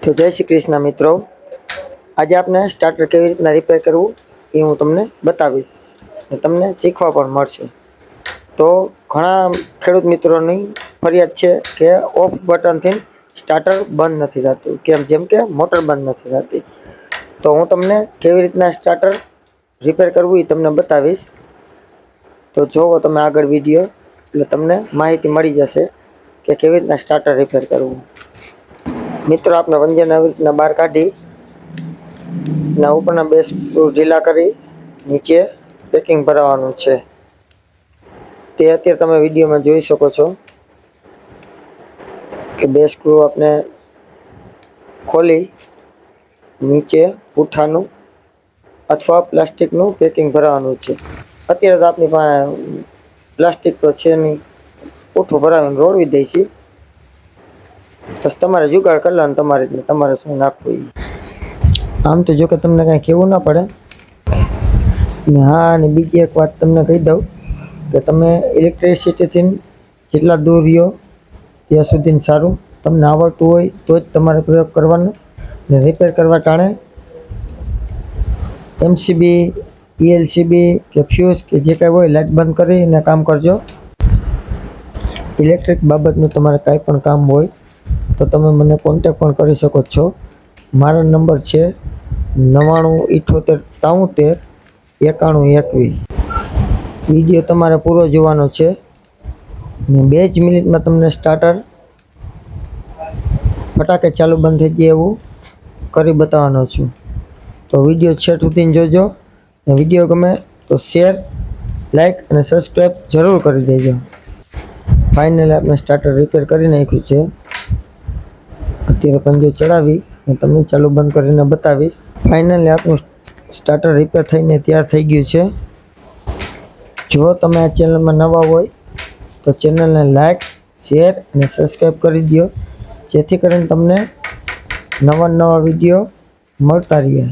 તો જય શ્રી કૃષ્ણ મિત્રો, આજે આપણે સ્ટાર્ટર કેવી રીતના રિપેર કરવું એ હું તમને બતાવીશ અને તમને શીખવા પણ મળશે. તો ઘણા ખેડૂત મિત્રોની ફરિયાદ છે કે ઓફ બટનથી સ્ટાર્ટર બંધ નથી થતું, જેમ કે મોટર બંધ નથી થતી. તો હું તમને કેવી રીતના સ્ટાર્ટર રિપેર કરવું એ તમને બતાવીશ. તો જોવો તમે આગળ વિડીયો, એટલે તમને માહિતી મળી જશે કે કેવી રીતના સ્ટાર્ટર રિપેર કરવું. મિત્રો, આપણે વંજન આવી રીતના બહાર કાઢી ઉપરના બે સ્ક્રૂ ઢીલા કરી નીચે પેકિંગ ભરાવાનું છે. તે અત્યારે તમે વિડીયોમાં જોઈ શકો છો કે બે સ્ક્રૂ આપણે ખોલી નીચે પૂઠાનું અથવા પ્લાસ્ટિકનું પેકિંગ ભરાવાનું છે. અત્યારે તો આપણી પાસે પ્લાસ્ટિક તો છે નહીં, પૂઠું ભરાવીને રોડવી દઈશી. બસ તમારે જુગાડ કરી લેવાનું, તમારે શું નાખવું એ. આમ તો જો કે તમને કાંઈ કહેવું ના પડે ને. હા, અને બીજી એક વાત તમને કહી દઉં કે તમે ઇલેક્ટ્રિસિટીથી જેટલા દૂર રહ્યો ત્યાં સુધી સારું. તમને આવડતું હોય તો જ તમારે પ્રયોગ કરવાનો. ને રિપેર કરવા ટાણે એમસીબી, ELCB કે ફ્યુઝ કે જે કાંઈ હોય લાઇટ બંધ કરીને કામ કરજો. ઇલેક્ટ્રિક બાબતનું તમારે કાંઈ પણ કામ હોય તો તમે મને કોન્ટેક પણ કરી શકો છો. મારો નંબર છે 9978739121. વિડીયો તમારે પૂરો જોવાનો છે ને 2 જ મિનિટમાં તમને સ્ટાર્ટર ફટાકે ચાલુ બંધ થઈ જાય એવું કરી બતાવવાનો છું. તો વિડીયો છેટ સુધી જોજો. ને વિડીયો ગમે તો શેર, લાઈક અને સબસ્ક્રાઈબ જરૂર કરી દેજો. ફાઇનલી આપણે સ્ટાર્ટર રિપેર કરી નાખ્યું છે. અત્યારે પંજો ચડાવી અને તમને ચાલુ બંધ કરીને બતાવીશ. ફાઇનલી આપણું સ્ટાર્ટર રિપેર થઈને તૈયાર થઈ ગયું છે. જો તમે આ ચેનલમાં નવા હોય તો ચેનલને લાઈક, શેર અને સબસ્ક્રાઈબ કરી દો, જેથી કરીને તમને નવા વિડીયો મળતા રહે.